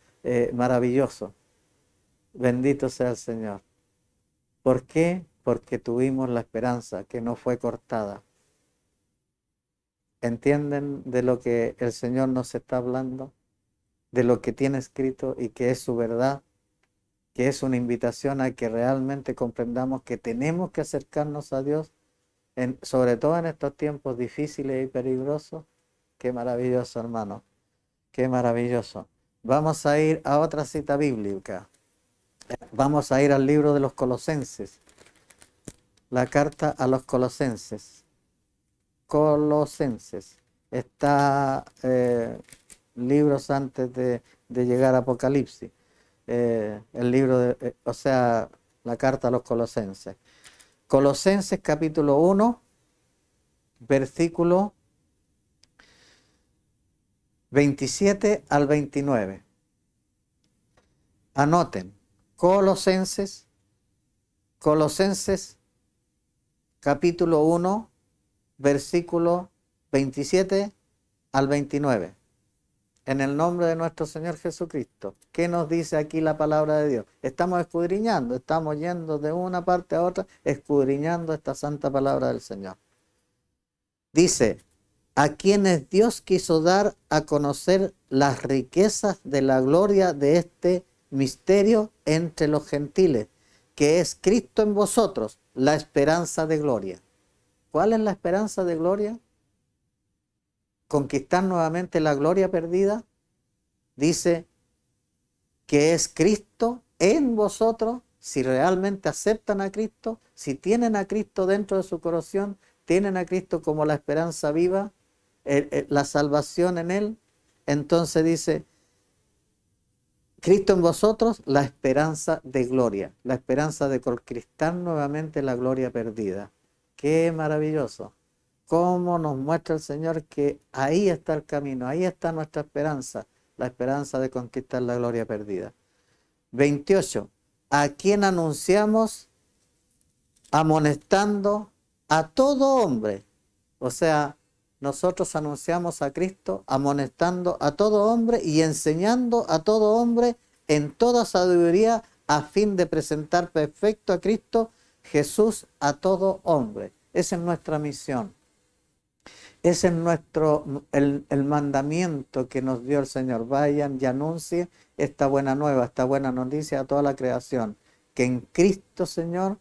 maravilloso. Bendito sea el Señor. ¿Por qué? Porque tuvimos la esperanza que no fue cortada. ¿Entienden de lo que el Señor nos está hablando? De lo que tiene escrito y que es su verdad, que es una invitación a que realmente comprendamos que tenemos que acercarnos a Dios, sobre todo en estos tiempos difíciles y peligrosos. Qué maravilloso, hermano, qué maravilloso. Vamos a ir a otra cita bíblica. Vamos a ir al libro de los Colosenses, la carta a los Colosenses. Colosenses. Está libros antes de llegar a Apocalipsis. El libro, o sea, la carta a los Colosenses. Colosenses capítulo 1, versículo 27 al 29. Anoten. Colosenses capítulo 1, versículo 27 al 29. En el nombre de nuestro Señor Jesucristo. ¿Qué nos dice aquí la palabra de Dios? Estamos escudriñando, estamos yendo de una parte a otra, escudriñando esta santa palabra del Señor. Dice, a quienes Dios quiso dar a conocer las riquezas de la gloria de este misterio entre los gentiles, que es Cristo en vosotros, la esperanza de gloria. ¿Cuál es la esperanza de gloria? Conquistar nuevamente la gloria perdida. Dice que es Cristo en vosotros, si realmente aceptan a Cristo, si tienen a Cristo dentro de su corazón, tienen a Cristo como la esperanza viva, la salvación en Él. Entonces dice, Cristo en vosotros, la esperanza de gloria, la esperanza de conquistar nuevamente la gloria perdida. Qué maravilloso. Cómo nos muestra el Señor que ahí está el camino, ahí está nuestra esperanza, la esperanza de conquistar la gloria perdida. 28. A quien anunciamos amonestando a todo hombre. O sea, nosotros anunciamos a Cristo amonestando a todo hombre y enseñando a todo hombre en toda sabiduría a fin de presentar perfecto a Cristo Jesús a todo hombre. Esa es nuestra misión. Ese es el mandamiento que nos dio el Señor. Vayan y anuncien esta buena nueva, esta buena noticia a toda la creación. Que en Cristo, Señor,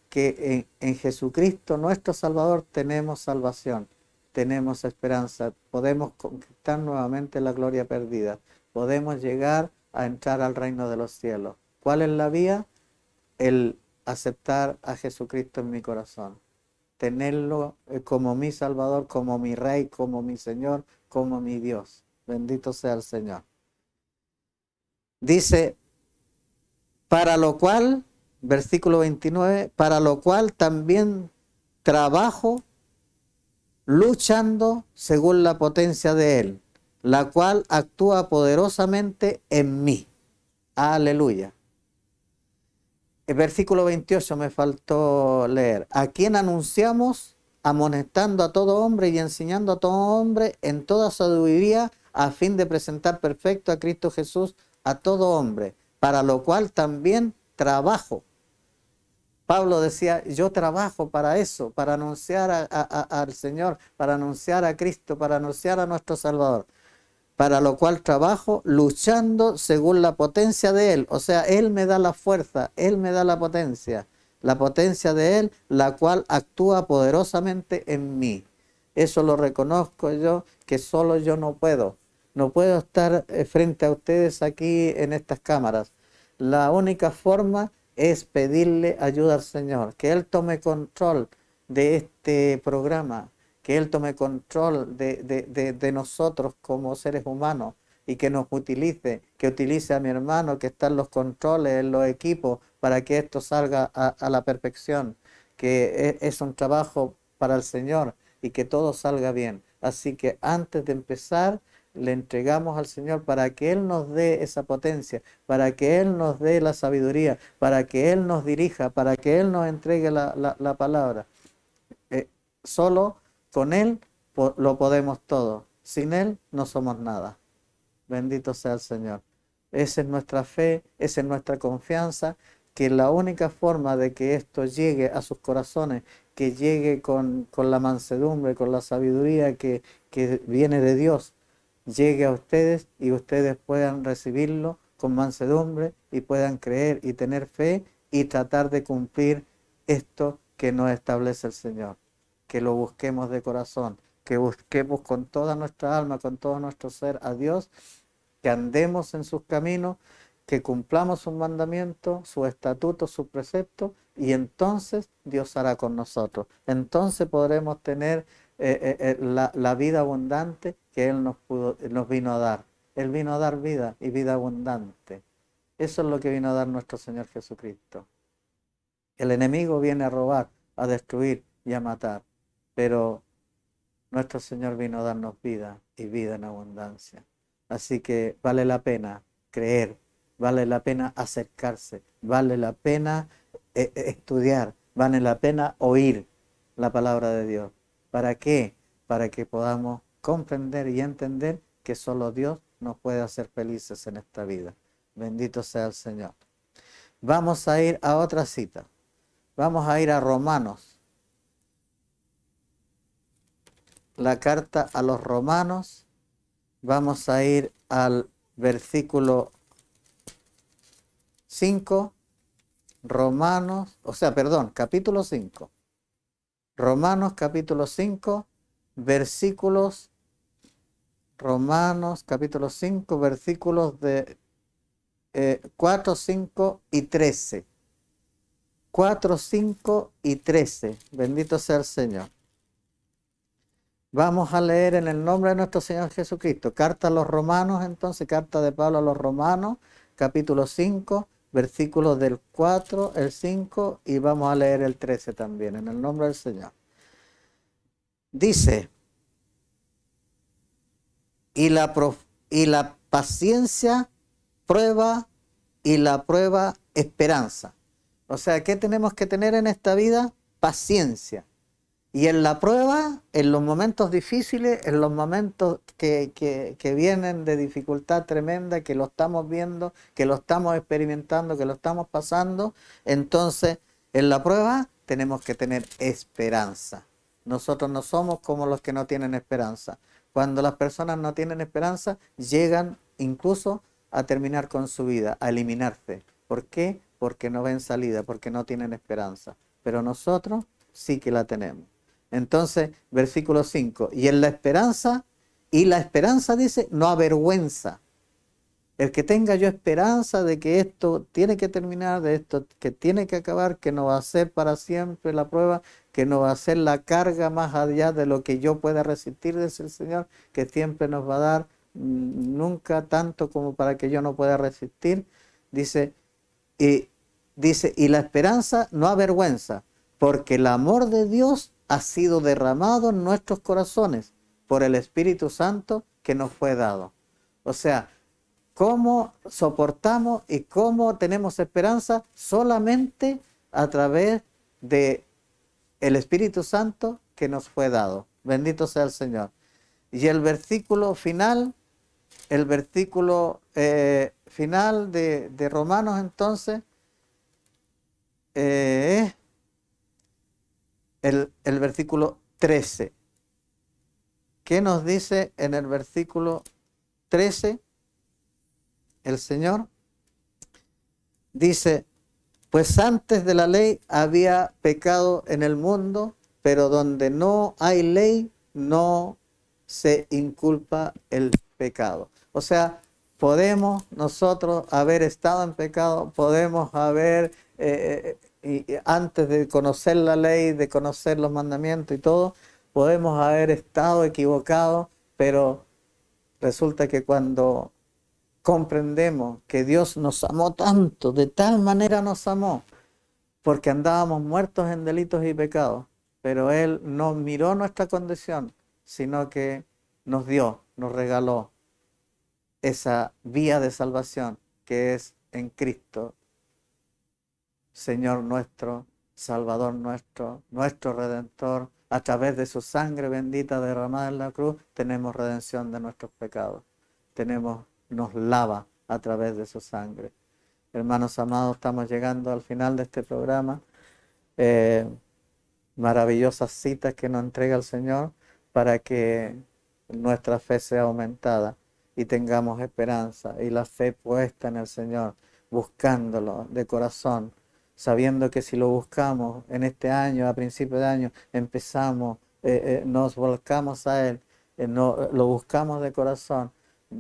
que en Jesucristo, nuestro Salvador, tenemos salvación, tenemos esperanza. Podemos conquistar nuevamente la gloria perdida. Podemos llegar a entrar al reino de los cielos. ¿Cuál es la vía? El aceptar a Jesucristo en mi corazón. Tenerlo como mi Salvador, como mi Rey, como mi Señor, como mi Dios. Bendito sea el Señor. Dice, para lo cual, versículo 29, para lo cual también trabajo luchando según la potencia de Él, la cual actúa poderosamente en mí. Aleluya. El versículo 28 me faltó leer. A quien anunciamos amonestando a todo hombre y enseñando a todo hombre en toda sabiduría a fin de presentar perfecto a Cristo Jesús a todo hombre, para lo cual también trabajo. Pablo decía, yo trabajo para eso, para anunciar al Señor, para anunciar a Cristo, para anunciar a nuestro Salvador. Para lo cual trabajo luchando según la potencia de Él. O sea, Él me da la fuerza, Él me da la potencia de Él, la cual actúa poderosamente en mí. Eso lo reconozco yo, que solo yo no puedo. No puedo estar frente a ustedes aquí en estas cámaras. La única forma es pedirle ayuda al Señor, que Él tome control de este programa, que Él tome control de nosotros como seres humanos y que nos utilice, que utilice a mi hermano que está en los controles, en los equipos, para que esto salga a la perfección, que es un trabajo para el Señor y que todo salga bien. Así que antes de empezar, le entregamos al Señor para que Él nos dé esa potencia, para que Él nos dé la sabiduría, para que Él nos dirija, para que Él nos entregue la palabra. Solo con Él lo podemos todo. Sin Él no somos nada. Bendito sea el Señor. Esa es nuestra fe, esa es nuestra confianza, que la única forma de que esto llegue a sus corazones, que llegue con la mansedumbre, con la sabiduría que viene de Dios, llegue a ustedes y ustedes puedan recibirlo con mansedumbre y puedan creer y tener fe y tratar de cumplir esto que nos establece el Señor. Que lo busquemos de corazón, que busquemos con toda nuestra alma, con todo nuestro ser a Dios, que andemos en sus caminos, que cumplamos sus mandamientos, sus estatutos, sus preceptos, y entonces Dios hará con nosotros. Entonces podremos tener la vida abundante que Él nos vino a dar. Él vino a dar vida y vida abundante. Eso es lo que vino a dar nuestro Señor Jesucristo. El enemigo viene a robar, a destruir y a matar. Pero nuestro Señor vino a darnos vida y vida en abundancia. Así que vale la pena creer, vale la pena acercarse, vale la pena estudiar, vale la pena oír la palabra de Dios. ¿Para qué? Para que podamos comprender y entender que solo Dios nos puede hacer felices en esta vida. Bendito sea el Señor. Vamos a ir a otra cita. Vamos a ir a Romanos. la carta a los Romanos. Vamos a ir al versículo 5, capítulo 5. Romanos capítulo 5, versículos de 4, 5 y 13. 4, 5 y 13. Bendito sea el Señor. Vamos a leer en el nombre de nuestro Señor Jesucristo. Carta a los Romanos, entonces, carta de Pablo a los Romanos, capítulo 5, versículos del 4, el 5, y vamos a leer el 13 también, en el nombre del Señor. Dice, y la paciencia prueba, y la prueba esperanza. O sea, ¿qué tenemos que tener en esta vida? Paciencia. Y en la prueba, en los momentos difíciles, en los momentos que vienen de dificultad tremenda, que lo estamos viendo, que lo estamos experimentando, que lo estamos pasando, entonces en la prueba tenemos que tener esperanza. Nosotros no somos como los que no tienen esperanza. Cuando las personas no tienen esperanza, llegan incluso a terminar con su vida, a eliminarse. ¿Por qué? Porque no ven salida, porque no tienen esperanza. Pero nosotros sí que la tenemos. Entonces, versículo 5, y la esperanza dice, no avergüenza. El que tenga yo esperanza de que esto tiene que terminar, de esto que tiene que acabar, que no va a ser para siempre la prueba, que no va a ser la carga más allá de lo que yo pueda resistir, dice el Señor, que siempre nos va a dar, nunca tanto como para que yo no pueda resistir. Dice, y la esperanza no avergüenza, porque el amor de Dios ha sido derramado en nuestros corazones por el Espíritu Santo que nos fue dado. O sea, ¿cómo soportamos y cómo tenemos esperanza? Solamente a través de el Espíritu Santo que nos fue dado. Bendito sea el Señor. Y el versículo final, final de Romanos, entonces, el versículo 13. ¿Qué nos dice en el versículo 13? El Señor dice, pues antes de la ley había pecado en el mundo, pero donde no hay ley no se inculpa el pecado. O sea, podemos nosotros haber estado en pecado, podemos haber, antes de conocer la ley, de conocer los mandamientos y todo, podemos haber estado equivocados, pero resulta que cuando comprendemos que Dios nos amó tanto, de tal manera nos amó, porque andábamos muertos en delitos y pecados, pero Él no miró nuestra condición, sino que nos dio, nos regaló esa vía de salvación que es en Cristo, Señor nuestro, Salvador nuestro, nuestro Redentor. A través de su sangre bendita derramada en la cruz, tenemos redención de nuestros pecados. Nos lava a través de su sangre. Hermanos amados, estamos llegando al final de este programa. Maravillosas citas que nos entrega el Señor para que nuestra fe sea aumentada y tengamos esperanza y la fe puesta en el Señor, buscándolo de corazón, sabiendo que si lo buscamos en este año, a principio de año, empezamos, nos volcamos a Él, lo buscamos de corazón,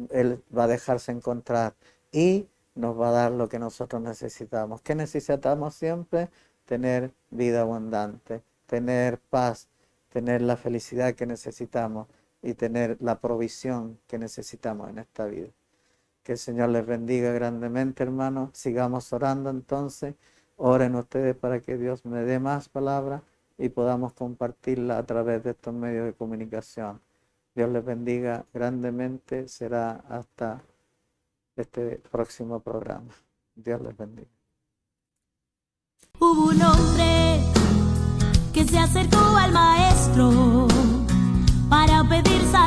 Él va a dejarse encontrar y nos va a dar lo que nosotros necesitamos. ¿Qué necesitamos siempre? Tener vida abundante, tener paz, tener la felicidad que necesitamos y tener la provisión que necesitamos en esta vida. Que el Señor les bendiga grandemente, hermanos. Sigamos orando entonces. Oren ustedes para que Dios me dé más palabras y podamos compartirla a través de estos medios de comunicación. Dios les bendiga grandemente. Será hasta este próximo programa. Dios les bendiga. Hubo un hombre que se acercó al maestro para pedir salvación.